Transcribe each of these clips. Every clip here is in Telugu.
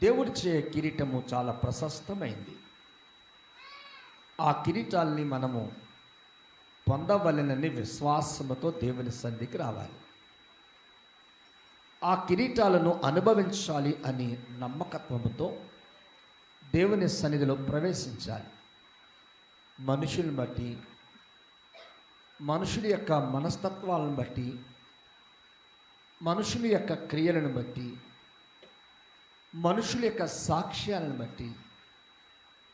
దేవుడిచ్చే కిరీటము చాలా ప్రశస్తమైంది. ఆ కిరీటాల్ని మనము పొందవలెనని విశ్వాసముతో దేవుని సన్నిధికి రావాలి. ఆ కిరీటాలను అనుభవించాలి అని నమ్మకత్వముతో దేవుని సన్నిధిలో ప్రవేశించాలి. మనుషులను బట్టి, మనుషుల యొక్క మనస్తత్వాలను బట్టి, మనుషుల యొక్క క్రియలను బట్టి, మనుషుల యొక్క సాక్ష్యాలను బట్టి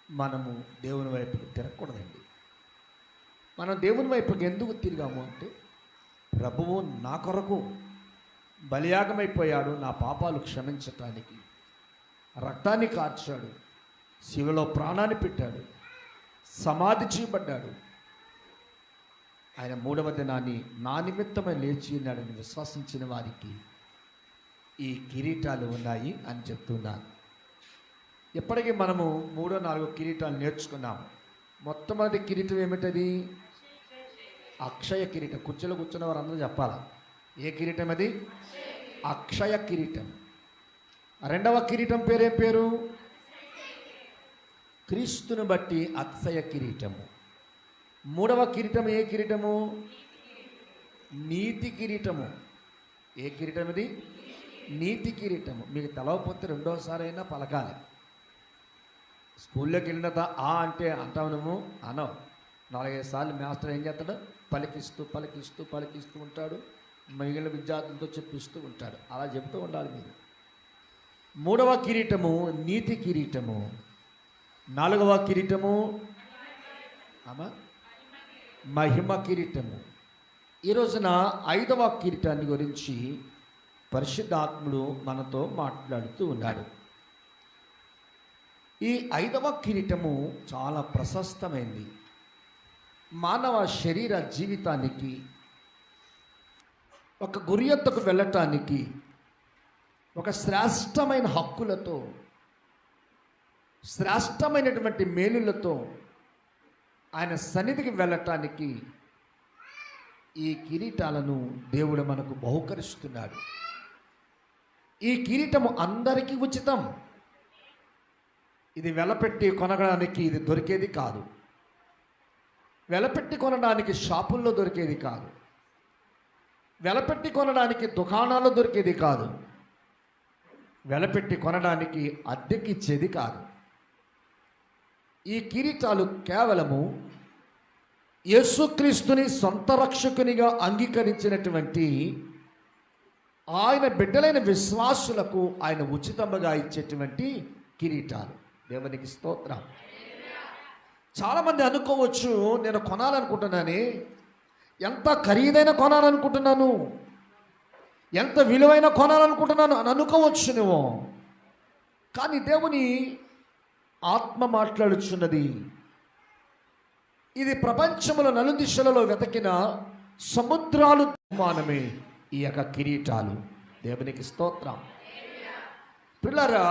మనము దేవుని వైపుకి తిరగకూడదండి. మనం దేవుని వైపుకి ఎందుకు తిరిగాము అంటే, ప్రభువు నా కొరకు బలియాగమైపోయాడు, నా పాపాలు క్షమించటానికి రక్తాన్ని కార్చాడు, శివలో ప్రాణాన్ని పెట్టాడు, సమాధి చేయబడ్డాడు, ఆయన మూడవ దినాన్ని నా నిమిత్తమై లేచి ఉన్నాడని విశ్వసించిన వారికి ఈ కిరీటాలు ఉన్నాయి అని చెప్తున్నాను. ఇప్పటికీ మనము 3-4 కిరీటాలు నేర్చుకున్నాము. మొట్టమొదటి కిరీటం ఏమిటది? అక్షయ కిరీటం. కుర్చీలో కూర్చున్న వారు అందరూ చెప్పాలా ఏ కిరీటం అది? అక్షయ కిరీటం. రెండవ కిరీటం పేరేం పేరు? క్రీస్తుని బట్టి అక్షయ కిరీటము. మూడవ కిరీటం ఏ కిరీటము? నీతి కిరీటము. ఏ కిరీటం ఇది? నీతి కిరీటము. మీకు తెలవకపోతే రెండోసారి అయినా పలకాలి. స్కూల్లోకి వెళ్ళిన ఆ అంటే అంటావు నువ్వు అనవు. 4-5 సార్లు మాస్టర్ ఏం చేస్తాడు? పలికిస్తూ పలికిస్తూ పలికిస్తూ ఉంటాడు, మిగిలిన విద్యార్థులతో చెప్పిస్తూ ఉంటాడు. అలా చెబుతూ ఉండాలి మీరు. మూడవ కిరీటము నీతి కిరీటము. నాలుగవ కిరీటము మహిమ కిరీటము. ఈ రోజున 5వ కిరీటాన్ని గురించి పరిశుద్ధాత్ముడు మనతో మాట్లాడుతూ ఉన్నాడు. ఈ 5వ కిరీటము చాలా ప్రశస్తమైంది. మానవ శరీర జీవితానికి, ఒక గురియత్తకు వెళ్ళటానికి, ఒక శ్రేష్టమైన హక్కులతో, శ్రేష్టమైనటువంటి మేలులతో ఆయన సన్నిధికి వెళ్ళటానికి ఈ కిరీటాలను దేవుడు మనకు బహుకరిస్తున్నాడు. ఈ కిరీటము అందరికీ ఉచితం. ఇది వెలపెట్టి కొనడానికి ఇది దొరికేది కాదు. వెలపెట్టి కొనడానికి షాపుల్లో దొరికేది కాదు. వెలపెట్టి కొనడానికి దుకాణాల్లో దొరికేది కాదు. వెలపెట్టి కొనడానికి అద్దెకి ఇచ్చేది కాదు. ఈ కిరీటాలు కేవలము యేసుక్రీస్తుని సొంత రక్షకునిగా అంగీకరించినటువంటి ఆయన బిడ్డలైన విశ్వాసులకు ఆయన ఉచితంగా ఇచ్చేటువంటి కిరీటాలు. దేవునికి స్తోత్రం. చాలామంది అనుకోవచ్చు, నేను కొనాలనుకుంటున్నానే, ఎంత ఖరీదైన కొనాలనుకుంటున్నాను, ఎంత విలువైన కొనాలనుకుంటున్నాను అని అనుకోవచ్చు నువ్వు. కానీ దేవుని ఆత్మ మాట్లాడుచున్నది, ఇది ప్రపంచములో నలుదిశలలో వెతకిన సముద్రాలు సమానమే ఈ యొక్క కిరీటాలు. దేవునికి స్తోత్రం. పిల్లరా,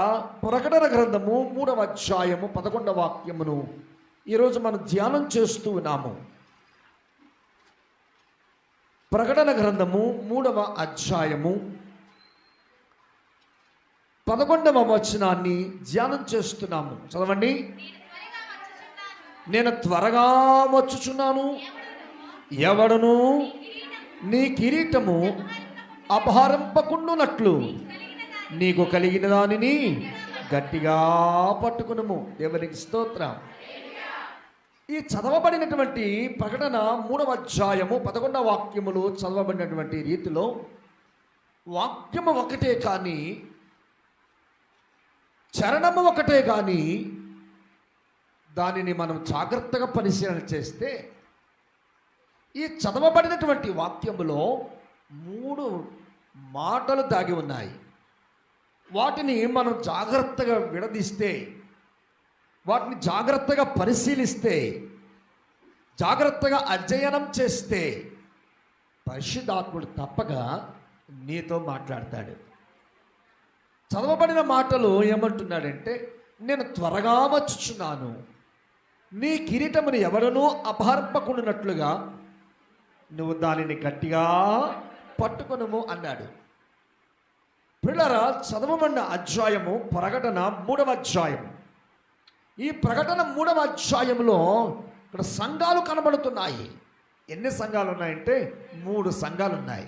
ప్రకటన గ్రంథము 3వ అధ్యాయము 11వ వాక్యమును ఈరోజు మనం ధ్యానం చేస్తూ ఉన్నాము. ప్రకటన గ్రంథము 3వ అధ్యాయము 11వ వచనాన్ని ధ్యానం చేస్తున్నాము. చదవండి. నేను త్వరగా వచ్చుచున్నాను, ఎవడును నీ కిరీటము అపహరింపకుండునట్లు నీకు కలిగిన దానిని గట్టిగా పట్టుకునుము. దేవునికి స్తోత్రం. ఈ చదవబడినటువంటి ప్రకటన 3వ అధ్యాయము 11వ వాక్యములు చదవబడినటువంటి రీతిలో వాక్యము ఒకటే కానీ, చరణము ఒకటే కానీ, దానిని మనం జాగ్రత్తగా పరిశీలన చేస్తే ఈ చదవబడినటువంటి వాక్యములో 3 మాటలు దాగి ఉన్నాయి. వాటిని మనం జాగ్రత్తగా విడదీస్తే, వాటిని జాగ్రత్తగా పరిశీలిస్తే, జాగ్రత్తగా అధ్యయనం చేస్తే పరిశుద్ధాత్ముడు తప్పగా నీతో మాట్లాడతాడు. చదవబడిన మాటలు ఏమంటున్నాడంటే, నేను త్వరగా వచ్చుచున్నాను, నీ కిరీటమును ఎవడనూ అపహరింపకుండానట్లుగా నువ్వు దానిని గట్టిగా పట్టుకొనుము అన్నాడు. పిల్లరా, చదవబడిన అధ్యాయము ప్రకటన 3వ అధ్యాయం. ఈ ప్రకటన 3వ అధ్యాయంలో ఇక్కడ సంఘాలు కనబడుతున్నాయి. ఎన్ని సంఘాలు ఉన్నాయంటే 3 సంఘాలు ఉన్నాయి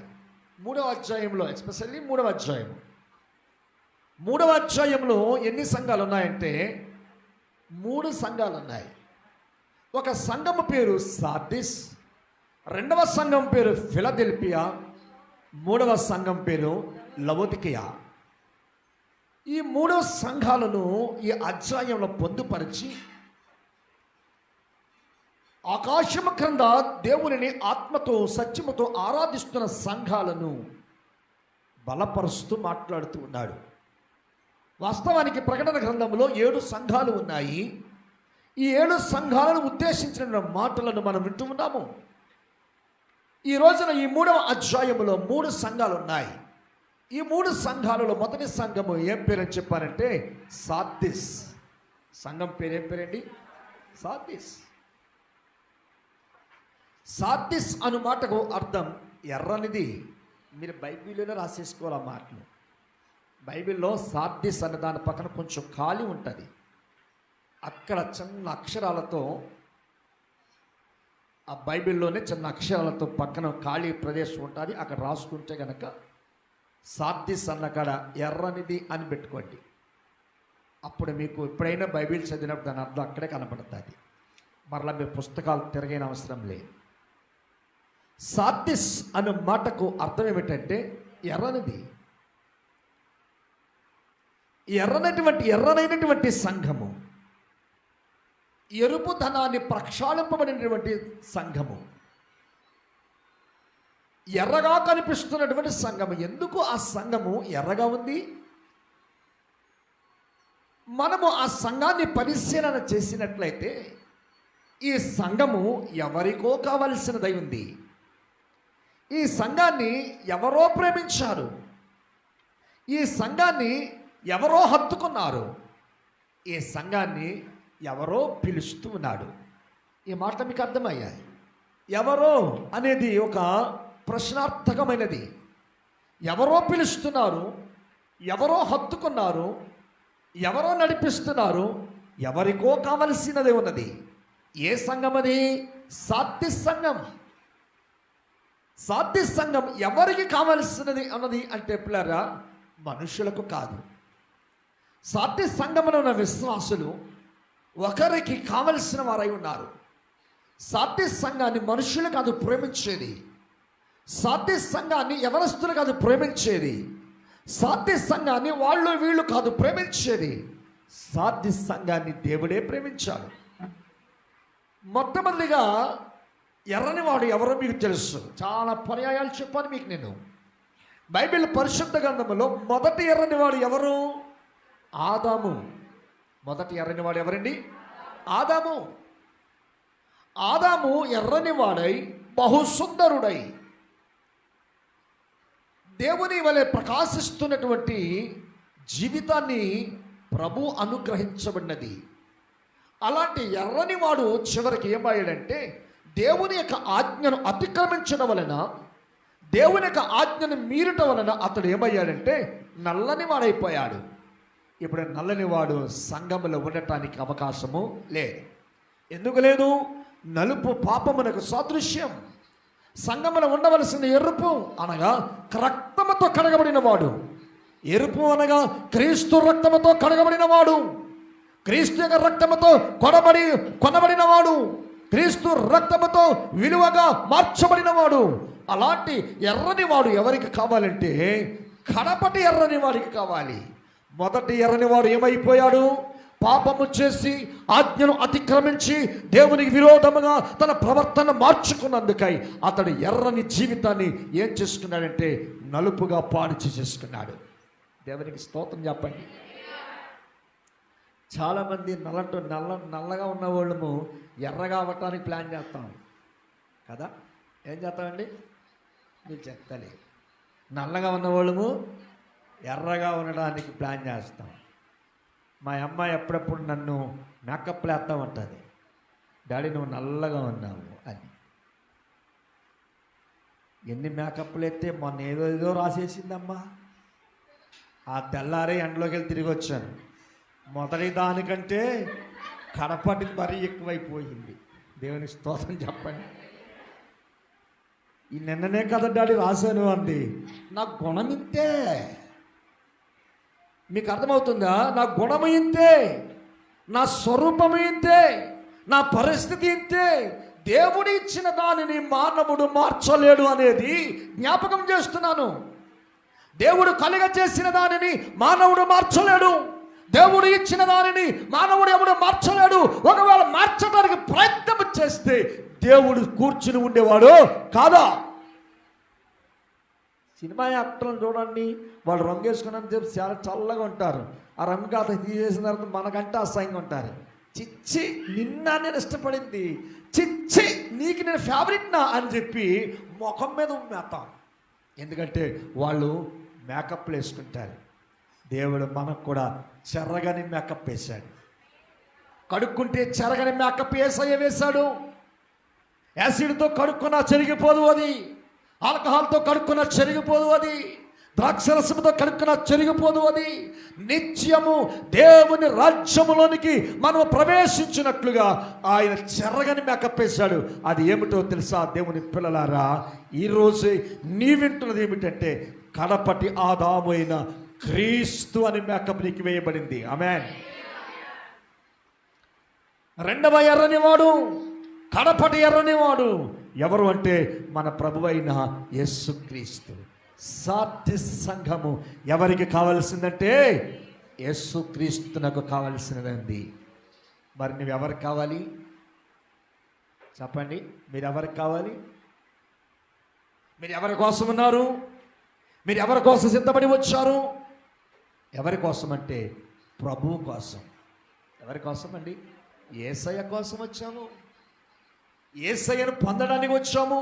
3వ అధ్యాయంలో. ఎస్పెషల్లీ 3వ అధ్యాయం. 3వ అధ్యాయంలో ఎన్ని సంఘాలు ఉన్నాయంటే 3 సంఘాలు ఉన్నాయి. ఒక సంఘం పేరు సార్దిస్, 2వ సంఘం పేరు ఫిలదెల్ఫియా, 3వ సంఘం పేరు లవోదికయ. ఈ 3 సంఘాలను ఈ అధ్యాయంలో పొందుపరిచి ఆకాశము క్రింద దేవునిని ఆత్మతో సత్యముతో ఆరాధిస్తున్న సంఘాలను బలపరుస్తూ మాట్లాడుతూ ఉన్నాడు. వాస్తవానికి ప్రకటన గ్రంథంలో 7 సంఘాలు ఉన్నాయి. ఈ 7 సంఘాలను ఉద్దేశించిన మాటలను మనం వింటూ ఉన్నాము. ఈ రోజున ఈ 3వ అధ్యాయంలో 3 సంఘాలు ఉన్నాయి. ఈ 3 సంఘాలలో మొదటి సంఘము ఏం పేరని చెప్పారంటే సార్దిస్. సంఘం పేరు ఏం పేరండి? సార్దిస్. సార్దిస్ అను మాటకు అర్థం ఎర్రనిది. మీరు బైబిల్లో రాసేసుకోవాలి ఆ మాటలు. బైబిల్లో సార్దిస్ అనే దాని పక్కన కొంచెం ఖాళీ ఉంటుంది. అక్కడ చిన్న అక్షరాలతో, ఆ బైబిల్లోనే చిన్న అక్షరాలతో పక్కన ఖాళీ ప్రదేశం ఉంటుంది. అక్కడ రాసుకుంటే కనుక సార్దిస్ అన్న కాడ ఎర్రనిది అని పెట్టుకోండి. అప్పుడు మీకు ఎప్పుడైనా బైబిల్ చదివినప్పుడు దాని అర్థం అక్కడే కనపడుతుంది. మరలా మీ పుస్తకాలు తిరగని అవసరం లేదు. సార్దిస్ అనే మాటకు అర్థం ఏమిటంటే ఎర్రనిది. ఎర్రనైనటువంటి సంఘము, ఎరుపు ధనాన్ని ప్రక్షాళింపబడినటువంటి సంఘము, ఎర్రగా కనిపిస్తున్నటువంటి సంఘము. ఎందుకు ఆ సంఘము ఎర్రగా ఉంది? మనము ఆ సంఘాన్ని పరిశీలన చేసినట్లయితే ఈ సంఘము ఎవరికో కావలసినదై ఉంది. ఈ సంఘాన్ని ఎవరో ప్రేమించారు. ఈ సంఘాన్ని ఎవరో హత్తుకున్నారు. ఈ సంఘాన్ని ఎవరో పిలుస్తూ ఉన్నాడు. ఈ మాట మీకు అర్థమయ్యాయి? ఎవరో అనేది ఒక ప్రశ్నార్థకమైనది. ఎవరో పిలుస్తున్నారు, ఎవరో హత్తుకున్నారు, ఎవరో నడిపిస్తున్నారు, ఎవరికో కావలసినదే ఉన్నది. ఏ సంఘం అది? సార్దిస్ సంఘం. సార్దిస్ సంఘం ఎవరికి కావలసినది అన్నది అంటే పిల్లరా, మనుషులకు కాదు. సార్దిస్ సంఘంలో ఉన్న విశ్వాసులు ఒకరికి కావలసిన వారై ఉన్నారు. సార్దిస్ సంఘాన్ని మనుషులు కాదు ప్రేమించేది. సార్దిస్ సంఘాన్ని యవనస్తులు కాదు ప్రేమించేది. సార్దిస్ సంఘాన్ని వాళ్ళు వీళ్ళు కాదు ప్రేమించేది. సార్దిస్ సంఘాన్ని దేవుడే ప్రేమించాడు. మొట్టమొదటిగా ఎర్రని వాడు ఎవరో మీకు తెలుసు. చాలా పర్యాయాలు చెప్పాను మీకు నేను. బైబిల్ పరిశుద్ధ గ్రంథంలో మొదటి ఎర్రని వాడు ఎవరు? ఆదాము. మొదటి ఎర్రని వాడు ఎవరండి? ఆదాము. ఆదాము ఎర్రని వాడై బహుసుందరుడై దేవుని వలె ప్రకాశిస్తున్నటువంటి జీవితాన్ని ప్రభు అనుగ్రహించబడినది. అలాంటి ఎర్రని వాడు చివరికి ఏమయ్యాడంటే దేవుని యొక్క ఆజ్ఞను అతిక్రమించడం వలన, దేవుని యొక్క ఆజ్ఞను మీరటం వలన అతడు ఏమయ్యాడంటే నల్లని వాడైపోయాడు. ఇప్పుడు నల్లని వాడు సంఘములో ఉండటానికి అవకాశము లేదు. ఎందుకు లేదు? నలుపు పాపమునకు సాదృశ్యం. సంఘములో ఉండవలసిన ఎరుపు అనగా రక్తముతో కడగబడిన వాడు. ఎరుపు అనగా క్రీస్తు రక్తముతో కడగబడిన వాడు, క్రీస్తు యొక్క రక్తముతో కొనబడిన వాడు, క్రీస్తు రక్తముతో విలువగా మార్చబడిన వాడు. అలాంటి ఎర్రని వాడు ఎవరికి కావాలంటే కడపటి ఎర్రని వాడికి కావాలి. మొదటి ఎర్రని వాడు ఏమైపోయాడు? పాపము చేసి ఆజ్ఞను అతిక్రమించి దేవునికి విరోధముగా తన ప్రవర్తన మార్చుకున్నందుకై అతడు ఎర్రని జీవితాన్ని ఏం చేసుకున్నాడంటే నలుపుగా పాడు చేసుకున్నాడు. దేవునికి స్తోత్రం చెప్పండి. చాలామంది నల్లగా ఉన్న వాళ్ళము ఎర్రగా అవ్వటానికి ప్లాన్ చేస్తాం కదా. ఏం చేస్తామండి? మీరు చెప్తాలి. నల్లగా ఉన్న వాళ్ళము ఎర్రగా ఉండడానికి ప్లాన్ చేస్తాం. మా అమ్మాయి ఎప్పుడప్పుడు నన్ను మేకప్లు వేస్తా ఉంటుంది, డాడీ నువ్వు నల్లగా ఉన్నావు అని. ఎన్ని మేకప్లు ఎత్తే మొన్న ఏదో రాసేసిందమ్మా. ఆ తెల్లారే ఎండలోకి వెళ్ళి తిరిగి వచ్చాను. మొదటి దానికంటే కడపటి మరీ ఎక్కువైపోయింది. దేవుని స్తోత్రం చెప్పండి. ఈ నిన్ననే కదా డాడీ రాశాను అంది. నా గుణం ఇంతే. మీకు అర్థమవుతుందా? నా గుణం ఇంతే, నా స్వరూపం ఇంతే, నా పరిస్థితి ఇంతే. దేవుడు ఇచ్చిన దానిని మానవుడు మార్చలేడు అనేది జ్ఞాపకం చేస్తున్నాను. దేవుడు కలుగ చేసిన దానిని మానవుడు మార్చలేడు. దేవుడు ఇచ్చిన దానిని మానవుడు ఎవడు మార్చలేడు. ఒకవేళ మార్చడానికి ప్రయత్నం చేస్తే దేవుడు కూర్చుని ఉండేవాడు కాదా? సినిమా యాక్టర్లను చూడండి, వాళ్ళు రంగు వేసుకున్నారని చెప్పి చాలా చల్లగా ఉంటారు. ఆ రంగు కాత తీసేసిన తర్వాత మనకంటే అసహ్యంగా ఉంటారు. చిచ్చి నిన్న నేను ఇష్టపడింది, చిచ్చి నీకు నేను ఫేవరెట్నా అని చెప్పి ముఖం మీద ఉమ్మేస్తాం. ఎందుకంటే వాళ్ళు మేకప్లు వేసుకుంటారు. దేవుడు మనకు కూడా చెరగని మేకప్ వేశాడు. కడుక్కుంటే చెరగని మేకప్ వేశాడు. యాసిడ్తో కడుక్కున్నా చెరిగిపోదు అది, ఆల్కహాల్తో కడుక్కున్నా చెరిగిపోదు అది, ద్రాక్షరసముతో కడుక్కున్నా చెరిగిపోదు అది. నిత్యము దేవుని రాజ్యములోనికి మనం ప్రవేశించినట్లుగా ఆయన చెరగని మేకప్ వేశాడు. అది ఏమిటో తెలుసా దేవుని పిల్లలారా? ఈరోజు నీ వింటున్నది ఏమిటంటే కడపటి ఆదాము అయిన క్రీస్తు అని మేకప్ నీకు వేయబడింది. ఆమేన్. రెండవ ఎర్రనివాడు, కడపటి ఎర్రనివాడు ఎవరు అంటే మన ప్రభువైన యేసుక్రీస్తు. సాటి సంఘము ఎవరికి కావలసిందంటే యేసుక్రీస్తునకు కావలసినది. మరి నువ్వెవరికి కావాలి చెప్పండి? మీరు ఎవరికి కావాలి? మీరు ఎవరి కోసం ఉన్నారు? మీరు ఎవరి కోసం సిద్ధపడి వచ్చారు? ఎవరి కోసం అంటే ప్రభువు కోసం. ఎవరి కోసం అండి? యేసయ్య కోసం వచ్చాము. యేసయ్యను పొందడానికి వచ్చాము.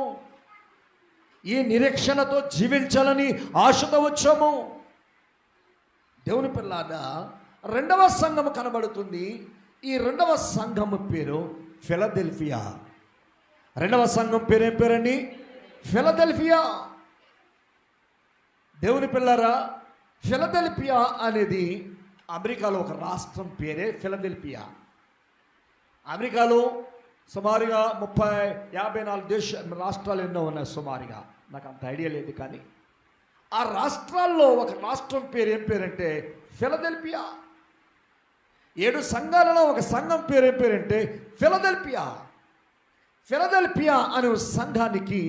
ఈ నిరీక్షణతో జీవించాలని ఆశతో వచ్చాము. దేవుని పిల్లారా, రెండవ సంఘము కనబడుతుంది. ఈ రెండవ సంఘము పేరు ఫిలదెల్ఫియా. రెండవ సంఘం పేరు ఏం పేరండి? ఫిలదెల్ఫియా. దేవుని పిల్లారా, ఫిలదెల్ఫియా అనేది అమెరికాలో ఒక రాష్ట్రం పేరే ఫిలదెల్ఫియా. అమెరికాలో సుమారుగా 54 రాష్ట్రాలు ఎన్నో ఉన్నాయి సుమారుగా, నాకు అంత ఐడియా లేదు. కానీ ఆ రాష్ట్రాల్లో ఒక రాష్ట్రం పేరు ఏం పేరంటే ఫిలదెల్ఫియా. 7 సంఘాలలో ఒక సంఘం పేరు ఏం పేరంటే ఫిలదెల్ఫియా. ఫిలదెల్ఫియా అనే సంఘానికి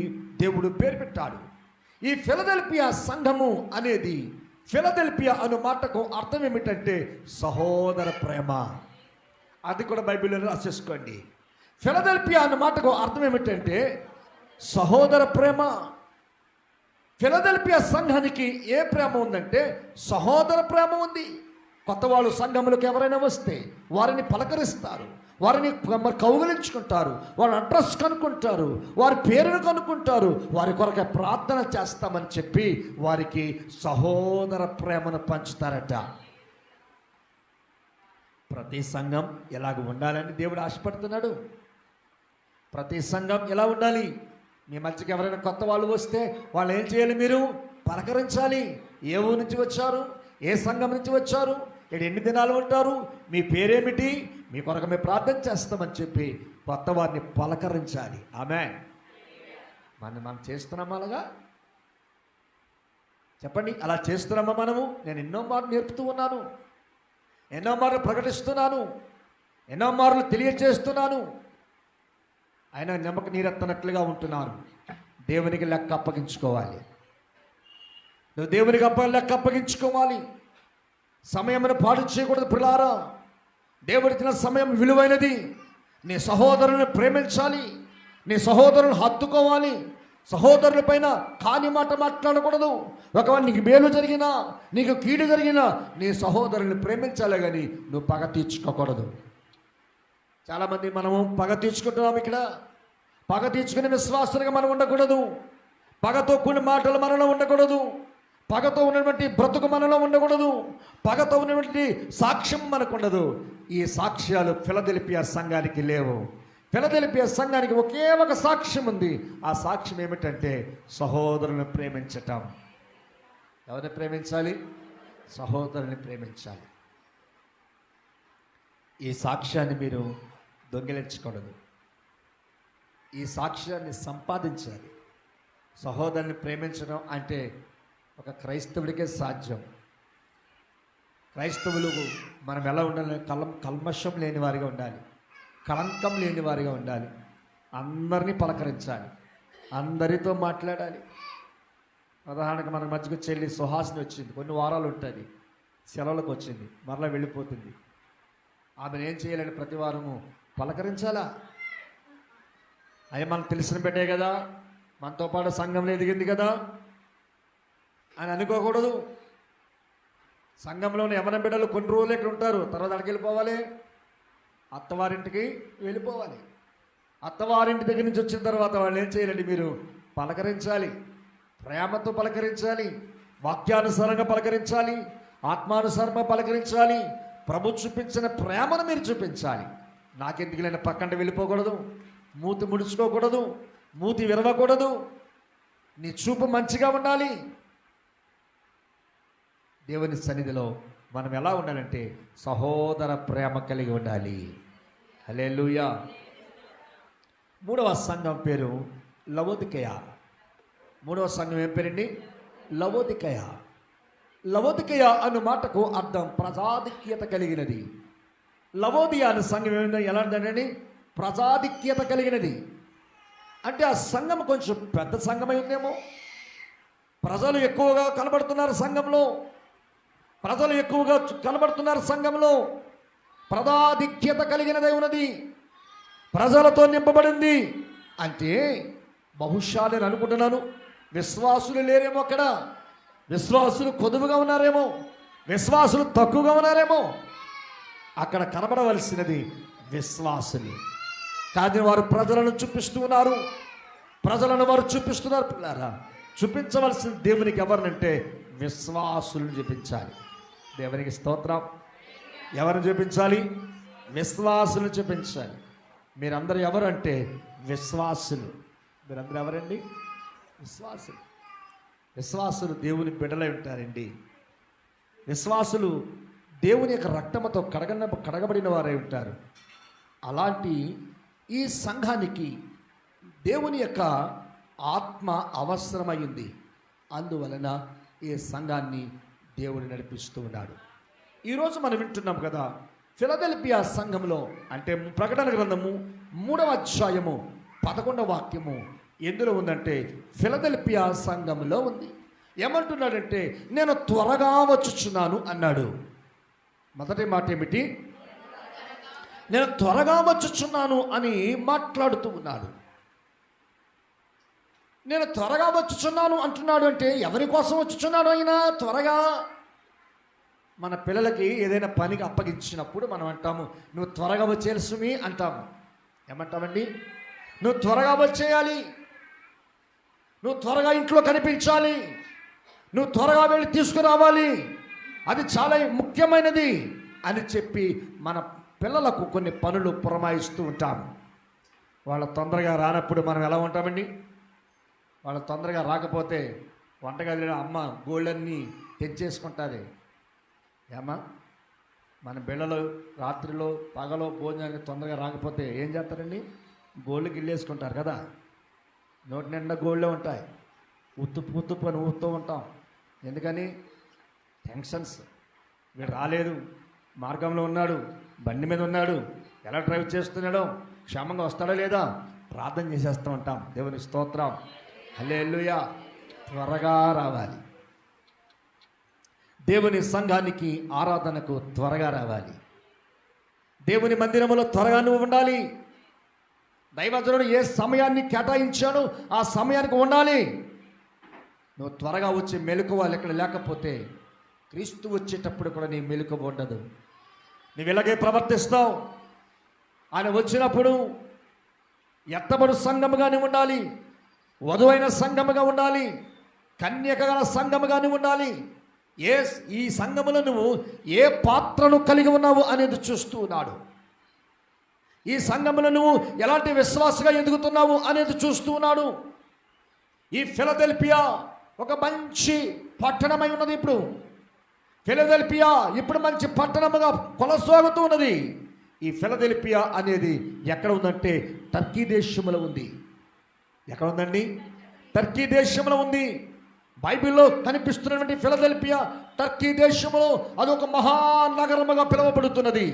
దేవుడు పేరు పెట్టాడు. ఈ ఫిలదెల్ఫియా సంఘము అనేది, ఫిలదెల్ఫియా అనే మాటకు అర్థం ఏమిటంటే సహోదర ప్రేమ. అది కూడా బైబిల్లో రాసేసుకోండి. ఫిలదెల్ఫియా అనే మాటకు అర్థం ఏమిటంటే సహోదర ప్రేమ. ఫిలదెల్ఫియా సంఘానికి ఏ ప్రేమ ఉందంటే సహోదర ప్రేమ ఉంది. కొత్త వాళ్ళు సంఘములకు ఎవరైనా వస్తే వారిని పలకరిస్తారు, వారిని కౌగిలించుకుంటారు, వారి అడ్రస్ కనుక్కుంటారు, వారి పేరును కనుక్కుంటారు, వారి కొరకు ప్రార్థన చేస్తామని చెప్పి వారికి సహోదర ప్రేమను పంచుతారట. ప్రతి సంఘం ఎలాగ ఉండాలని దేవుడు ఆశపడుతున్నాడు. ప్రతి సంఘం ఎలా ఉండాలి? మీ మధ్యకి ఎవరైనా కొత్త వాళ్ళు వస్తే వాళ్ళు ఏం చేయాలి? మీరు పలకరించాలి. ఏ ఊరు నుంచి వచ్చారు? ఏ సంఘం నుంచి వచ్చారు? ఇక్కడ ఎన్ని దినాలు ఉంటారు? మీ పేరేమిటి? మీ కొరకు మేము ప్రార్థన చేస్తామని చెప్పి కొత్త వారిని పలకరించాలి. ఆమేన్. మనం చేస్తున్నామా అలాగా? చెప్పండి, అలా చేస్తున్నామా మనము? నేను ఎన్నో మార్లు నేర్పుతూ ఉన్నాను, ఎన్నో మార్లు ప్రకటిస్తున్నాను, ఎన్నో మార్లు తెలియజేస్తున్నాను. ఆయన నమ్మక నీరెత్తనట్లుగా ఉంటున్నాను. దేవునికి లెక్క అప్పగించుకోవాలి. నువ్వు దేవునికి లెక్క అప్పగించుకోవాలి. సమయమును పాడు చేయకూడదు పిల్లారా. దేవుడిచ్చిన సమయం విలువైనది. నీ సహోదరుని ప్రేమించాలి, నీ సహోదరుని హత్తుకోవాలి. సహోదరుల పైన కాని మాట మాట్లాడకూడదు. ఒకవేళ నీకు మేలు జరిగినా నీకు కీడు జరిగినా నీ సహోదరుని ప్రేమించాలి, కానీ నువ్వు పగ తీర్చుకోకూడదు. చాలామంది మనము పగ తీర్చుకుంటున్నాం. ఇక్కడ పగ తీర్చుకునే విశ్వాసులుగా మనం ఉండకూడదు. పగతో కూడిన మాటలు మనలో ఉండకూడదు. పగతో ఉన్నటువంటి బ్రతుకు మనలో ఉండకూడదు. పగతో ఉన్నటువంటి సాక్ష్యం మనకు ఉండదు. ఈ సాక్ష్యాలు ఫిలదెల్ఫియా సంఘానికి లేవు. ఫిలదెల్ఫియా సంఘానికి ఒకే ఒక సాక్ష్యం ఉంది. ఆ సాక్ష్యం ఏమిటంటే సహోదరులను ప్రేమించటం. ఎవరిని ప్రేమించాలి? సహోదరుని ప్రేమించాలి. ఈ సాక్ష్యాన్ని మీరు దొంగిలించకూడదు. ఈ సాక్ష్యాన్ని సంపాదించాలి. సహోదరుని ప్రేమించడం అంటే ఒక క్రైస్తవుడికే సాధ్యం. క్రైస్తవులు మనం ఎలా ఉండాలి? కల్మషం లేని వారిగా ఉండాలి, కళంకం లేని వారిగా ఉండాలి. అందరినీ పలకరించాలి, అందరితో మాట్లాడాలి. ఉదాహరణకు మన మధ్యకు చెల్లి సుహాసిని వచ్చింది, కొన్ని వారాలు ఉంటుంది, సెలవులకు వచ్చింది, మరలా వెళ్ళిపోతుంది. ఆమెను ఏం చేయాలని ప్రతి వారము పలకరించాలా? అయ్యా మనకు తెలిసిన బిడ్డే కదా, మనతో పాటు సంఘంలో ఎదిగింది కదా అని అనుకోకూడదు. సంఘంలోని యవన బిడ్డలు కొన్ని రోజులు ఇక్కడ ఉంటారు, తర్వాత అక్కడికి వెళ్ళిపోవాలి, అత్తవారింటికి వెళ్ళిపోవాలి. అత్తవారింటి దగ్గర నుంచి వచ్చిన తర్వాత వాళ్ళు ఏం చేయాలండి? మీరు పలకరించాలి, ప్రేమతో పలకరించాలి, వాక్యానుసారంగా పలకరించాలి, ఆత్మానుసారంగా పలకరించాలి. ప్రభు చూపించిన ప్రేమను మీరు చూపించాలి. నాకెందుకు లేని పక్కంట వెళ్ళిపోకూడదు, మూతి ముడుచుకోకూడదు, మూతి విరవకూడదు. నీ చూపు మంచిగా ఉండాలి. దేవుని సన్నిధిలో మనం ఎలా ఉండాలంటే సహోదర ప్రేమ కలిగి ఉండాలి. హల్లెలూయా. 3వ సంఘం పేరు లవోదికయ. 3వ సంఘం ఏం పేరండి? లవోదికయ. లవోదికయ అను మాటకు అర్థం ప్రజాధిక్యత కలిగినది. లవోదియా అనే సంఘం ఏమైందో ఎలాంటిదండి? ప్రజాధిక్యత కలిగినది. అంటే ఆ సంఘం కొంచెం పెద్ద సంఘమై ఉందేమో. ప్రజలు ఎక్కువగా కనబడుతున్నారు సంఘంలో, ప్రజలు ఎక్కువగా కనబడుతున్నారు సంఘంలో. ప్రజాధిక్యత కలిగినదై ఉన్నది, ప్రజలతో నింపబడింది. అంటే బహుశా నేను అనుకుంటున్నాను, విశ్వాసులు లేరేమో అక్కడ, విశ్వాసులు కొదువుగా ఉన్నారేమో, విశ్వాసులు తక్కువగా ఉన్నారేమో. అక్కడ కనబడవలసినది విశ్వాసులు. కానీ వారు ప్రజలను చూపిస్తూ ఉన్నారు, ప్రజలను వారు చూపిస్తున్నారు. పిల్లారా, చూపించవలసిన దేవునికి ఎవరినంటే విశ్వాసులను చూపించాలి. దేవునికి స్తోత్రం. ఎవరిని చూపించాలి? విశ్వాసులను చూపించాలి. మీరందరూ ఎవరంటే విశ్వాసులు. మీరందరూ ఎవరండి? విశ్వాసులు. విశ్వాసులు దేవుని బిడ్డలై ఉంటారండి. విశ్వాసులు దేవుని యొక్క రక్తముతో కడగబడిన వారై ఉంటారు. అలాంటి ఈ సంఘానికి దేవుని యొక్క ఆత్మ అవసరమైంది. అందువలన ఈ సంఘాన్ని దేవుడు నడిపిస్తూ ఉన్నాడు. ఈరోజు మనం వింటున్నాం కదా, ఫిలదెల్ఫియా సంఘంలో, అంటే ప్రకటన గ్రంథము 3వ అధ్యాయము 11వ వాక్యము ఎందులో ఉందంటే ఫిలదెల్ఫియా సంఘంలో ఉంది. ఏమంటున్నాడంటే నేను త్వరగా వచ్చుచున్నాను అన్నాడు. మొదటి మాట ఏమిటి? నేను త్వరగా వచ్చుచున్నాను అని మాట్లాడుతూ ఉన్నాడు. నేను త్వరగా వచ్చుచున్నాను అంటున్నాడు అంటే ఎవరి కోసం వచ్చుచున్నాడు ఆయన? త్వరగా. మన పిల్లలకి ఏదైనా పనికి అప్పగించినప్పుడు మనం అంటాము, నువ్వు త్వరగా వచ్చేయాలి సుమి అంటాము. ఏమంటామండి? నువ్వు త్వరగా వచ్చేయాలి, నువ్వు త్వరగా ఇంట్లో కనిపించాలి, నువ్వు త్వరగా వెళ్ళి తీసుకురావాలి, అది చాలా ముఖ్యమైనది అని చెప్పి మన పిల్లలకు కొన్ని పనులు పురమాయిస్తూ ఉంటాము. వాళ్ళు తొందరగా రానప్పుడు మనం ఎలా ఉంటామండి? వాళ్ళు తొందరగా రాకపోతే వంటగదిలో అమ్మ గోళ్ళన్నీ తెంచేసుకుంటుంది. ఏమా, మన బిళ్ళలు రాత్రిలో పగలో భోజనానికి తొందరగా రాకపోతే ఏం చేస్తారండి? గోళ్ళు గిల్లేసుకుంటారు కదా, నోటి నిండా గోళ్ళే ఉంటాయి, ఉత్తు పని ఊపుతూ ఉంటాం. ఎందుకని? టెన్షన్స్. వీడు రాలేదు, మార్గంలో ఉన్నాడు, బండి మీద ఉన్నాడు, ఎలా డ్రైవ్ చేస్తున్నాడో, క్షేమంగా వస్తాడో లేదా ప్రార్థన చేసేస్తూ ఉంటాం. దేవుని స్తోత్రం. హల్లెలూయా. త్వరగా రావాలి. దేవుని సంఘానికి ఆరాధనకు త్వరగా రావాలి. దేవుని మందిరంలో త్వరగా నువ్వు ఉండాలి. దైవజనుడు ఏ సమయాన్ని కేటాయించాడో ఆ సమయానికి ఉండాలి. నువ్వు త్వరగా వచ్చి మెలకువ ఇక్కడ లేకపోతే క్రీస్తు వచ్చేటప్పుడు కూడా నీ మెలకువ ఉండదు. నువ్వు ఇలాగే ప్రవర్తిస్తావు. ఆయన వచ్చినప్పుడు ఎత్తబడు సంఘముగానే ఉండాలి, వధువైన సంఘముగా ఉండాలి, కన్యక గల సంఘముగానే ఉండాలి. ఈ సంఘములో నువ్వు ఏ పాత్రను కలిగి ఉన్నావు అనేది చూస్తూ ఉన్నాడు. ఈ సంఘములో నువ్వు ఎలాంటి విశ్వాసగా ఎదుగుతున్నావు అనేది చూస్తూ ఉన్నాడు. ఈ ఫిలదెల్ఫియా ఒక మంచి పట్టణమై ఉన్నది. ఇప్పుడు ఫిలదెల్ఫియా ఇప్పుడు మంచి పట్టణముగా కొనసాగుతూ ఉన్నది. ఈ ఫిలదెల్ఫియా అనేది ఎక్కడ ఉందంటే టర్కీ దేశంలో ఉంది. ఎక్కడ ఉందండి? టర్కీ దేశంలో ఉంది. బైబిల్లో కనిపిస్తున్నటువంటి ఫిలదెల్ఫియా టర్కీ దేశంలో అదొక మహానగరముగా పిలువబడుతున్నది,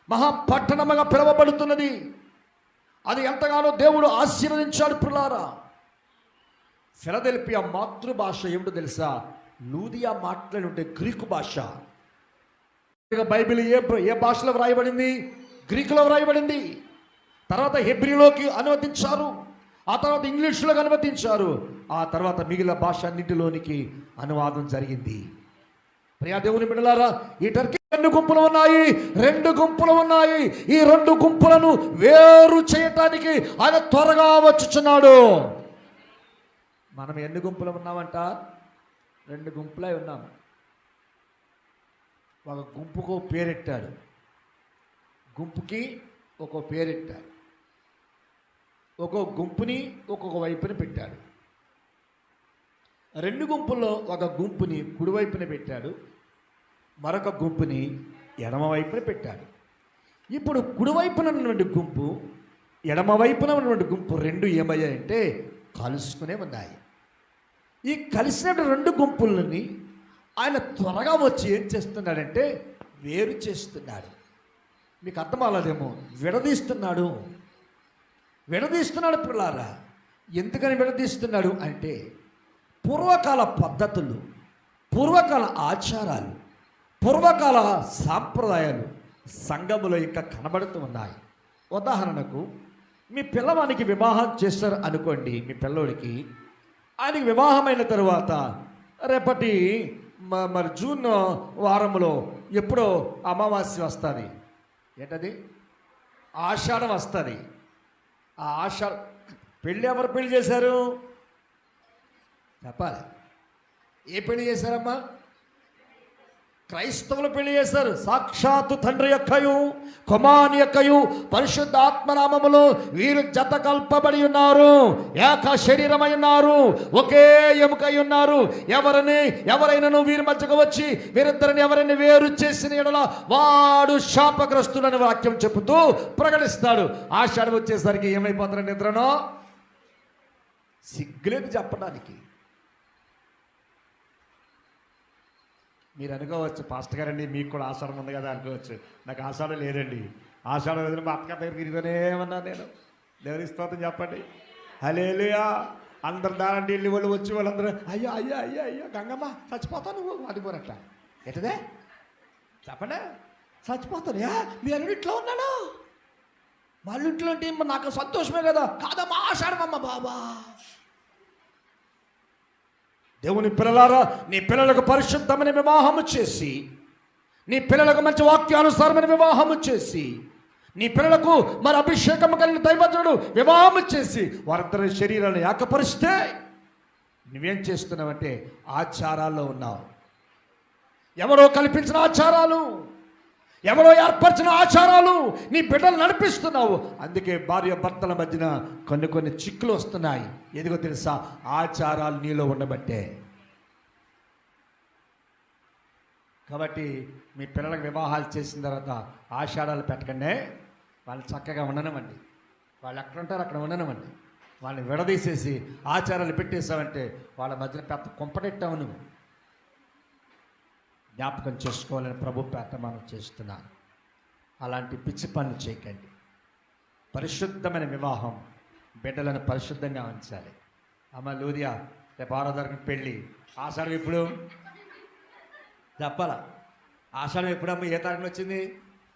మహాపట్టణముగా పిలువబడుతున్నది. అది ఎంతగానో దేవుడు ఆశీర్వదించాడు ప్రియులారా. ఫిలదెల్ఫియా మాతృభాష ఏమిటో తెలుసా? లూదియా మాట్లాడి ఉంటే గ్రీకు భాష. బైబిల్ ఏ భాషలో వ్రాయబడింది? గ్రీకులో వ్రాయబడింది. తర్వాత హెబ్రీలోకి అనువదించారు, ఆ తర్వాత ఇంగ్లీష్లోకి అనువదించారు, ఆ తర్వాత మిగిలిన భాష అన్నింటిలోనికి అనువాదం జరిగింది. ప్రియా దేవుని బిడ్డలారా, ఈ టర్కీ 2 గుంపులు ఉన్నాయి. 2 గుంపులు ఉన్నాయి. ఈ 2 గుంపులను వేరు చేయటానికి ఆయన త్వరగా వచ్చుచున్నాడు. మనం ఎన్ని గుంపులు ఉన్నామంట? 2 గుంపులై ఉన్నాము. ఒక గుంపుకు పేరెట్టాడు, గుంపుకి ఒక పేరెట్టాడు, ఒక్కొక్క గుంపుని ఒక్కొక్క వైపున పెట్టాడు. 2 గుంపుల్లో ఒక గుంపుని కుడివైపున పెట్టాడు, మరొక గుంపుని ఎడమ వైపున పెట్టాడు. ఇప్పుడు కుడివైపున ఉన్నటువంటి గుంపు, ఎడమ వైపున ఉన్నటువంటి గుంపు 2 ఏమయ్యాయంటే కలుసుకునే ఉన్నాయి. ఈ కలిసినటువంటి 2 గుంపులని ఆయన త్వరగా వచ్చి ఏం చేస్తున్నాడంటే వేరు చేస్తున్నాడు. మీకు అర్థం అవ్వలేదేమో, విడదీస్తున్నాడు పిల్లారా. ఎందుకని విడదీస్తున్నాడు అంటే పూర్వకాల పద్ధతులు, పూర్వకాల ఆచారాలు, పూర్వకాల సాంప్రదాయాలు సంఘములో ఇంకా కనబడుతూ ఉన్నాయి. ఉదాహరణకు మీ పిల్లవానికి వివాహం చేస్తారు అనుకోండి. మీ పిల్లోడికి ఆయనకి వివాహమైన తరువాత రేపటి మరి జూన్ వారంలో ఎప్పుడో అమావాస్య వస్తుంది. ఏంటది? ఆషాఢం వస్తుంది. ఆ పెళ్ళి ఎవరు పెళ్లి చేశారు చెప్పాలి. ఏ పెళ్లి చేశారమ్మా? క్రైస్తవులు పెళ్లి చేశారు. సాక్షాత్తు తండ్రి యొక్కయు కుమారుని యొక్కయు పరిశుద్ధ ఆత్మనామములో వీరు జత కల్పబడి ఉన్నారు, ఏక శరీరమై ఉన్నారు, ఒకే ఎముకై ఉన్నారు. ఎవరైనా వీరి మధ్యకు వచ్చి వీరిద్దరిని ఎవరైనా వేరు చేసిన యెడల వాడు శాపగ్రస్తుడని వాక్యం చెబుతూ ప్రకటిస్తాడు. ఆషాఢం వచ్చేసరికి ఏమైపోతారు? నిద్రనో సిగ్గులేదు చెప్పడానికి. మీరు అనుకోవచ్చు, పాస్టర్ గారండి మీకు కూడా ఆషాఢం ఉంది కదా అనుకోవచ్చు. నాకు ఆషాఢం లేదండి. ఆషాఢం వదిలి మా అక్క దగ్గరికి ఇదిగోనే ఏమన్నాను నేను. దేవుని స్తోత్రం చెప్పండి. హల్లెలూయా. అందరు దారంటే వెళ్ళి వాళ్ళు వచ్చి వాళ్ళందరూ అయ్యో అయ్యో అయ్యో అయ్యో గంగమ్మ చచ్చిపోతాను నువ్వు అది పోరట్ట. ఎట్టదే చెప్పండి? చచ్చిపోతాను. మీ అల్లుడిట్లో ఉన్నాడు, మా అల్లుడిట్లో అంటే నాకు సంతోషమే కదా. కాదమ్మా ఆషాఢమమ్మ బాబా. దేవుని పిల్లలారా, నీ పిల్లలకు పరిశుద్ధమైన వివాహము చేసి, నీ పిల్లలకు మంచి వాక్యానుసారమైన వివాహము చేసి, నీ పిల్లలకు మరి అభిషేకము కలిగిన దైవజనుడు వివాహము చేసి వారిద్దరి శరీరాన్ని ఏకపరిస్తే నువ్వేం చేస్తున్నావంటే ఆచారాల్లో ఉన్నావు. ఎవరో కల్పించిన ఆచారాలు, ఎవరో ఏర్పరిచిన ఆచారాలు నీ బిడ్డలు నడిపిస్తున్నావు. అందుకే భార్య భర్తల మధ్యన కొన్ని చిక్కులు వస్తున్నాయి. ఎదిగో తెలుసా? ఆచారాలు నీలో ఉండబట్టే. కాబట్టి మీ పిల్లలకు వివాహాలు చేసిన తర్వాత ఆషాఢాలు పెట్టకండి. వాళ్ళు చక్కగా ఉండనివ్వండి. వాళ్ళు ఎక్కడ ఉంటారో అక్కడ ఉండనివ్వండి. వాళ్ళని విడదీసేసి ఆచారాలు పెట్టేసావంటే వాళ్ళ మధ్యన పెద్ద కొంపటెట్టావు నువ్వు. జ్ఞాపకం చేసుకోవాలని ప్రభు పేట మనం చేస్తున్నాను. అలాంటి పిచ్చి పనులు చేయకండి. పరిశుద్ధమైన వివాహం, బిడ్డలను పరిశుద్ధంగా ఉంచాలి. అమ్మ లూదియా, రేపు 6వ తారీఖున పెళ్ళి. ఆషాఢం ఎప్పుడు చెప్పాలా? ఆషాఢం ఎప్పుడమ్మా ఏ తారీఖున వచ్చింది?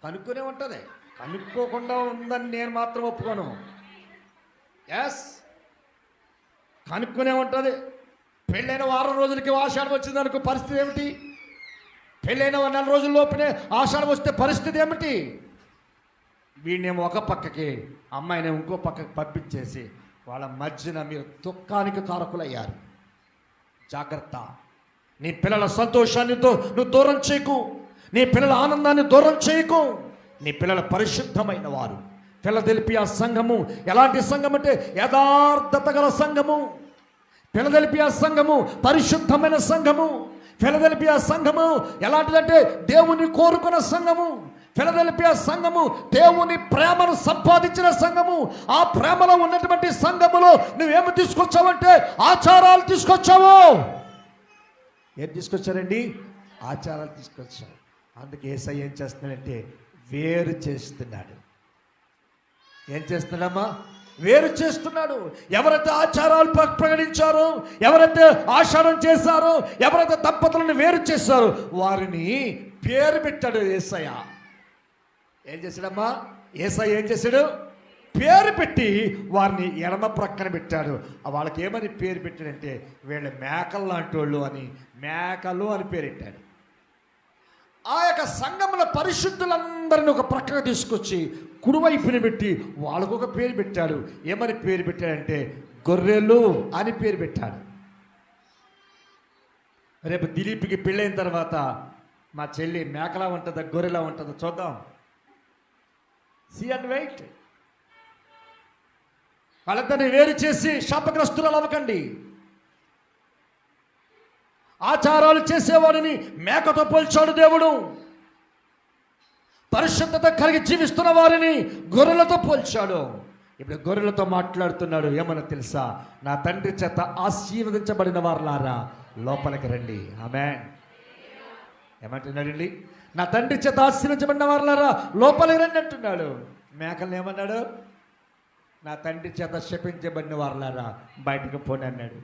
కనుక్కునే ఉంటుంది. కనుక్కోకుండా ఉందని నేను మాత్రం ఒప్పుకోను. ఎస్, కనుక్కునే ఉంటుంది. పెళ్ళైన 6 రోజులకి ఆషాఢం వచ్చింది అనుకో, పరిస్థితి ఏమిటి? పెళ్ళైన 4 రోజుల్లోపునే ఆషాఢం వస్తే పరిస్థితి ఏమిటి? వీడినేమో ఒక పక్కకి, అమ్మాయిని ఇంకో పక్కకి పంపించేసి వాళ్ళ మధ్యన మీరు దుఃఖానికి కారకులయ్యారు. జాగ్రత్త. నీ పిల్లల సంతోషాన్ని నువ్వు దూరం చేయకు. నీ పిల్లల ఆనందాన్ని దూరం చేయకు. నీ పిల్లల పరిశుద్ధమైన వారు. ఫిలదెల్ఫియా సంఘము ఎలాంటి సంఘం అంటే యథార్థత గల సంఘము. ఫిలదెల్ఫియా సంఘము పరిశుద్ధమైన సంఘము. ఫిలదెల్ఫియా సంఘము ఎలాంటిదంటే దేవుని కోరుకున్న సంఘము. ఫిలదెల్ఫియా సంఘము దేవుని ప్రేమను సంపాదించిన సంఘము. ఆ ప్రేమలో ఉన్నటువంటి సంఘములో నువ్వేమి తీసుకొచ్చావంటే ఆచారాలు తీసుకొచ్చావు. ఏం తీసుకొచ్చారండి? ఆచారాలు తీసుకొచ్చావు. అందుకే యేసయ్య ఏం చేస్తున్నాడంటే వేరు చేస్తున్నాడు. ఏం చేస్తున్నాడమ్మా? వేరు చేస్తున్నాడు. ఎవరైతే ఆచారాలు ప్రకటించారో, ఎవరైతే ఆషాఢం చేశారో, ఎవరైతే దంపతులను వేరు చేశారో వారిని పేరు పెట్టాడు యేసయ్య. ఏం చేశాడమ్మా? యేసయ్య ఏం చేశాడు? పేరు పెట్టి వారిని ఎడమ ప్రక్కన పెట్టాడు. వాళ్ళకి ఏమని పేరు పెట్టాడంటే వీళ్ళ మేకలు లాంటి వాళ్ళు అని, మేకలు అని పేరెట్టాడు. ఆ యొక్క సంఘముల పరిశుద్ధులందరినీ ఒక ప్రక్కన తీసుకొచ్చి కుడివైపున పెట్టి వాళ్ళకు ఒక పేరు పెట్టాడు. ఏమని పేరు పెట్టాడంటే గొర్రెలు అని పేరు పెట్టాడు. రేపు దిలీప్కి పెళ్ళైన తర్వాత మా చెల్లి మేకలా ఉంటుందా గొర్రెలా ఉంటుందో చూద్దాం. See and wait. వాళ్ళందరినీ వేరు చేసి శాపగ్రస్తులు అవ్వకండి. ఆచారాలు చేసేవాడిని మేకతో పోల్చాడు దేవుడు. పరిశుద్ధత కలిగి జీవిస్తున్న వారిని గొర్రెలతో పోల్చాడు. ఇప్పుడు గొర్రెలతో మాట్లాడుతున్నాడు. ఏమన్నా తెలుసా? నా తండ్రి చేత ఆశీర్వదించబడిన వారులారా లోపలికి రండి. ఆమేన్. ఏమంటున్నాడండి? నా తండ్రి చేత ఆశీర్వదించబడిన వారులారా లోపలికి రండి అంటున్నాడు. మేకల్ని ఏమన్నాడు? నా తండ్రి చేత శపించబడిన వారులారా బయటకు పోని అన్నాడు.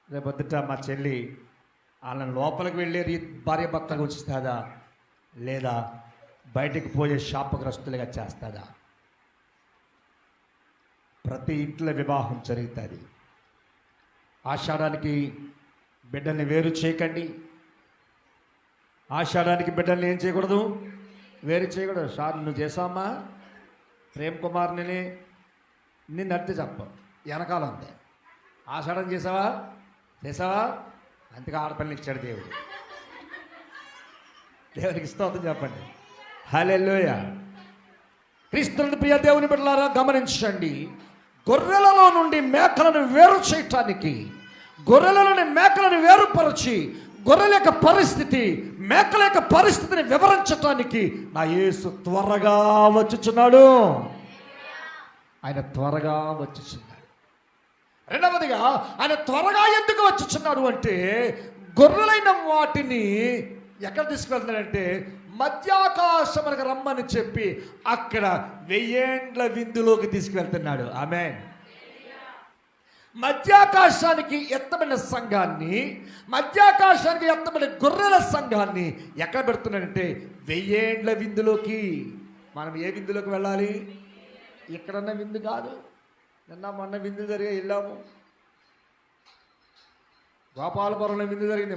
రేపొద్దుట మా చెల్లి వాళ్ళని లోపలికి వెళ్ళేది భార్య భర్తగా ఉంచుతుందా లేదా బయటకు పోయే శాపగ్రస్తులుగా చేస్తుందా? ప్రతి ఇంట్లో వివాహం జరుగుతుంది. ఆషాఢానికి బిడ్డల్ని వేరు చేయకండి. ఆషాఢానికి బిడ్డల్ని ఏం చేయకూడదు? వేరు చేయకూడదు. సార్ నువ్వు చేసావమ్మా ప్రేమ్ కుమార్ని నిన్ను అడితే చెప్ప వెనకాల అంతే. ఆషాఢం చేసావా? అంతగా ఆడపిల్లని ఇచ్చాడు దేవుడు. దేవునికి స్తోత్రం చెప్పండి. హల్లెలూయా. క్రీస్తునందు ప్రియ దేవుని బిడ్డలారా గమనించండి. గొర్రెలలో నుండి మేకలను వేరు చేయటానికి, గొర్రెల నుండి మేకలను వేరుపరచి గొర్రెల యొక్క పరిస్థితి, మేకల యొక్క పరిస్థితిని వివరించటానికి నా యేసు త్వరగా వచ్చుచున్నాడు. ఆయన త్వరగా వచ్చుచున్నాడు. రెండవదిగా ఆయన త్వరగా ఎందుకు వచ్చుచున్నాడు అంటే గొర్రెలైన వాటిని ఎక్కడ తీసుకువెళ్తున్నాడంటే మధ్యాకాశమునకు రమ్మని చెప్పి అక్కడ 1000 ఏండ్ల విందులోకి తీసుకువెళ్తున్నాడు. ఆమేన్. మధ్యాకాశానికి ఎత్తబడిన సంఘాన్ని, మధ్యాకాశానికి ఎత్తబడిన గొర్రెల సంఘాన్ని ఎక్కడ పెడుతున్నాడంటే 1000 ఏండ్ల విందులోకి. మనం ఏ విందులోకి వెళ్ళాలి? ఇక్కడన్న విందు కాదు. నిన్న మొన్న విందు జరిగే వెళ్ళాము. గోపాలపురంలో విందు జరిగింది.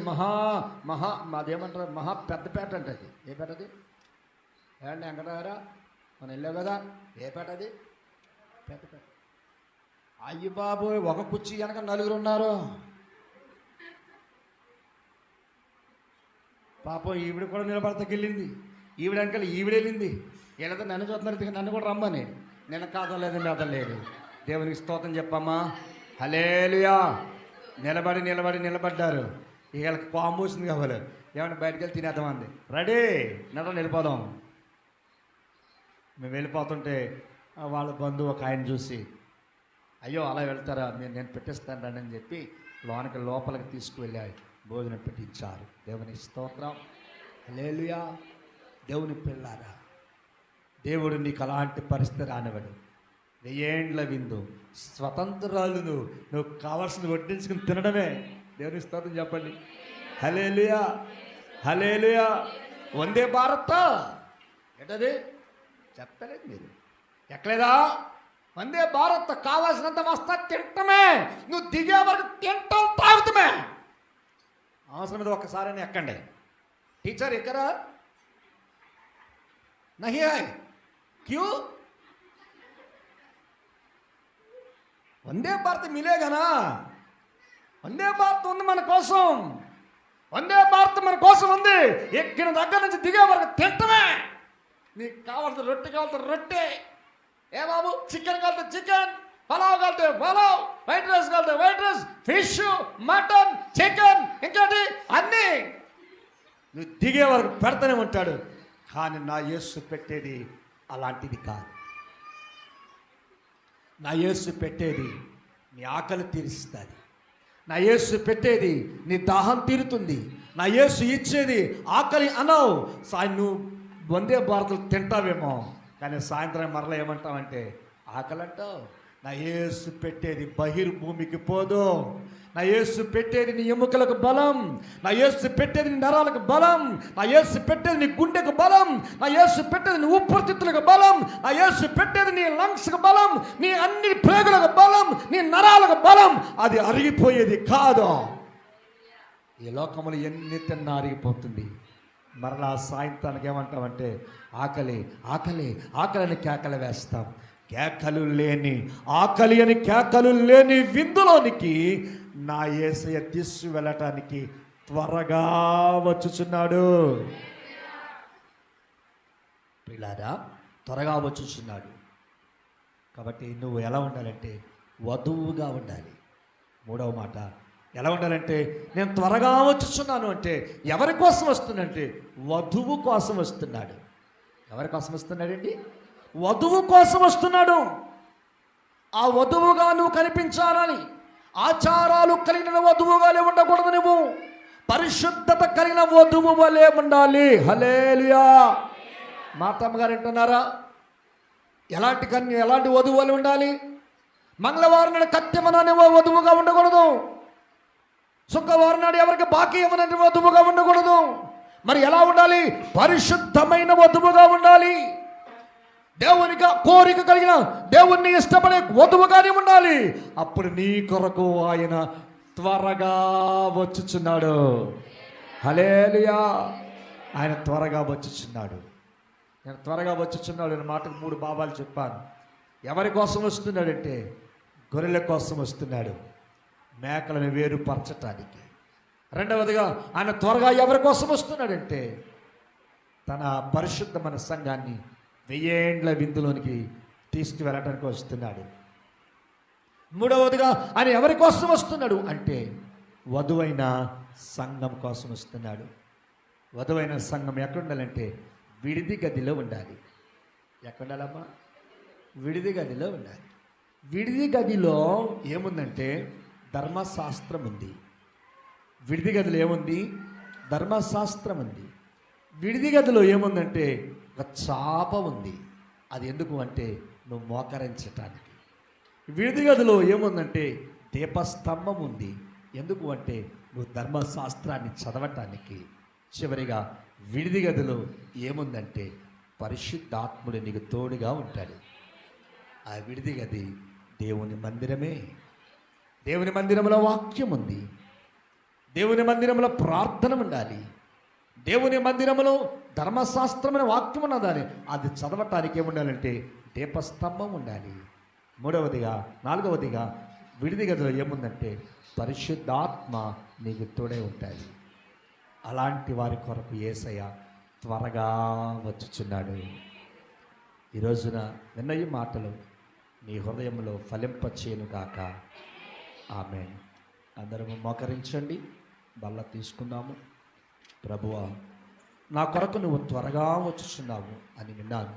అదేమంటారు మహా పెద్దపేట అంటే అది. ఏ పేట అది? ఏమండి వెంకటగారా మనం వెళ్ళావు కదా. ఏ పేట అది? పెద్దపేట. అయ్యి బాబు ఒక కుర్చీ వెనక 4 ఉన్నారు. పాపం ఈవిడ కూడా నిలబడతకెళ్ళింది. ఈవిడ వెనకాల ఈవిడ వెళ్ళింది. వీళ్ళతో నన్ను చూస్తున్నారు, నన్ను కూడా రమ్మని. నిన్న కాదం లేదండి, అదం లేదు. దేవునికి స్తోత్రం చెప్పమ్మా. హల్లెలూయా. నిలబడ్డారు. వీళ్ళకి పాము పోసింది కావాలి. ఏమన్నా బయటకు వెళ్ళి తినేద్దామంది. రెడీ నన్ను వెళ్ళిపోదాం. మేము వెళ్ళిపోతుంటే వాళ్ళ బంధువు ఒక ఆయన చూసి, అయ్యో అలా వెళ్తారా, నేను పెట్టిస్తాను రండి అని చెప్పి లోపలికి తీసుకువెళ్ళాయి. భోజనం పెట్టించారు. దేవుని స్తోత్రం. హల్లెలూయా. దేవుని పిల్లారా, దేవుడు నీకు అలాంటి పరిస్థితి రానివ్వడు. 1000 ఏండ్ల విందు, స్వతంత్రాలు. నువ్వు కావాల్సింది వడ్డించుకుని తినడమే. దేవుని స్తోత్రం చెప్పండి. హల్లెలూయా. హల్లెలూయా. వందే భారత్ ఏంటది చెప్పలేదు మీరు ఎక్కలేదా? వందే భారత్ కావాల్సినంత వస్తా తింటమే. నువ్వు దిగే వరకు తింటాం తాగుతామే. అవసరం మీద ఒక్కసారి ఎక్కండి. టీచర్ ఎక్కరా నహి హై క్యూ? వందే భారత్ మిలేగానా? వందే భారత్ ఉంది మన కోసం. వందే భారత్ మన కోసం ఉంది. ఎక్కిన దగ్గర నుంచి దిగే వరకు తింటమే. నీకు కావాల్సిన రొట్టె కావాల్సిన రొట్టె. ఏ బాబు చికెన్ కావాల్సిన చికెన్, పలావ్ కలితే పలావ్, వైట్ రైస్ కలితే white rice, fish, mutton, chicken, ఇంకోటి అన్నీ నువ్వు దిగే వరకు పెడతానే ఉంటాడు. కానీ నా యేసు పెట్టేది అలాంటిది కాదు. నా యేసు పెట్టేది నీ ఆకలి తీరుస్తుంది. నా యేసు పెట్టేది నీ దాహం తీరుతుంది. నా యేసు ఇచ్చేది ఆకలి అనవు. నువ్వు వందే భారతలు తింటావేమో, కానీ సాయంత్రం మరలా ఏమంటావంటే ఆకలి అంటావు. నా యేసు పెట్టేది బహిర్భూమికి పోదు. నా యేసు పెట్టేది నీ ఎముకలకు బలం. నా యేసు పెట్టేది నీ నరాలకు బలం. నా యేసు పెట్టేది నీ గుండెకు బలం. నా యేసు పెట్టేది నీ ఊపిరితిత్తులకు బలం. నా యేసు పెట్టేది నీ లంగ్స్కు బలం, నీ అన్ని ప్రేగులకు బలం, నీ నరాలకు బలం. అది అరిగిపోయేది కాదు. ఈ లోకములు ఎన్ని తిన్నా అరిగిపోతుంది. మరలా సాయంత్రానికి ఏమంటామంటే ఆకలి ఆకలి ఆకలి అని కేకలు వేస్తాం. కేకలు లేని ఆకలి అని కేకలు లేని విందులోనికి నా యేసయ్య తీసుకు వెళ్ళటానికి త్వరగా వచ్చుచున్నాడు. పిల్లారా, త్వరగా వచ్చుచున్నాడు. కాబట్టి నువ్వు ఎలా ఉండాలంటే వధువుగా ఉండాలి. మూడవ మాట ఎలా ఉండాలంటే నేను త్వరగా వచ్చుచున్నాను అంటే ఎవరి కోసం వస్తున్నాడంటే వధువు కోసం వస్తున్నాడు. ఎవరి కోసం వస్తున్నాడండి? వధువు కోసం వస్తున్నాడు. ఆ వధువుగా నువ్వు కనిపించాలని, ఆచారాలు కలిగిన వధువుగానే ఉండకూడదు. నువ్వు పరిశుద్ధత కలిగిన వధువు వలె ఉండాలి. హల్లెలూయా. మాతమ్మ గారు వింటున్నారా? ఎలాంటి వధువు వలె ఉండాలి? మంగళవారం నాడు కత్తిమనని వధువుగా ఉండకూడదు. శుక్రవారం నాడు ఎవరికి బాకీ ఇవ్వనని వధువుగా ఉండకూడదు. మరి ఎలా ఉండాలి? పరిశుద్ధమైన వధువుగా ఉండాలి. దేవునిగా కోరిక కలిగిన, దేవుణ్ణి ఇష్టపడే వధువుగానే ఉండాలి. అప్పుడు నీ కొరకు ఆయన త్వరగా వచ్చుచున్నాడు. హల్లెలూయా. ఆయన త్వరగా వచ్చుచున్నాడు. నేను త్వరగా వచ్చుచున్నాడు అనే మాటకు 3 భావాలు చెప్పాను. ఎవరి కోసం వస్తున్నాడంటే గొర్రెల కోసం వస్తున్నాడు, మేకలను వేరుపరచటానికి. రెండవదిగా ఆయన త్వరగా ఎవరి కోసం వస్తున్నాడంటే తన పరిశుద్ధమైన సంఘాన్ని 1000 ఏండ్ల విందులోనికి తీసుకువెళ్ళటానికి వస్తున్నాడు. మూడవదిగా ఆయన ఎవరి కోసం వస్తున్నాడు అంటే వధువైన సంఘం కోసం వస్తున్నాడు. వధువైన సంఘం ఎక్కడ ఉండాలంటే విడిది గదిలో ఉండాలి. ఎక్కడ ఉండాలమ్మా? విడిది గదిలో ఉండాలి. విడిది గదిలో ఏముందంటే ధర్మశాస్త్రం ఉంది. విడిది గదిలో ఏముంది? ధర్మశాస్త్రం ఉంది. విడిది గదిలో ఏముందంటే ఒక చాప ఉంది. అది ఎందుకు అంటే నువ్వు మోకరించటానికి. విడిది గదిలో ఏముందంటే దీపస్తంభం ఉంది. ఎందుకు అంటే నువ్వు ధర్మశాస్త్రాన్ని చదవటానికి. చివరిగా విడిది గదిలో ఏముందంటే పరిశుద్ధాత్ముడు నీకు తోడుగా ఉంటాడు. ఆ విడిది గది దేవుని మందిరమే. దేవుని మందిరంలో వాక్యం ఉంది. దేవుని మందిరంలో ప్రార్థన ఉండాలి. దేవుని మందిరంలో ధర్మశాస్త్రమైన వాక్యం ఉన్నదాన్ని అది చదవటానికి ఏముండాలంటే దీపస్తంభం ఉండాలి. నాలుగవదిగా విడిది గదిలో ఏముందంటే పరిశుద్ధాత్మ నీకు తోడే ఉంటాయి. అలాంటి వారి కొరకు యేసయ్య త్వరగా వచ్చుచున్నాడు. ఈ రోజున విన్న ఈ మాటలు నీ హృదయంలో ఫలింపచేయును గాక. ఆమేన్. అందరము మోకరించండి, బల్ల తీసుకుందాము. ప్రభువా, నా కొరకు నువ్వు త్వరగా వచ్చుచున్నావు అని విన్నాను.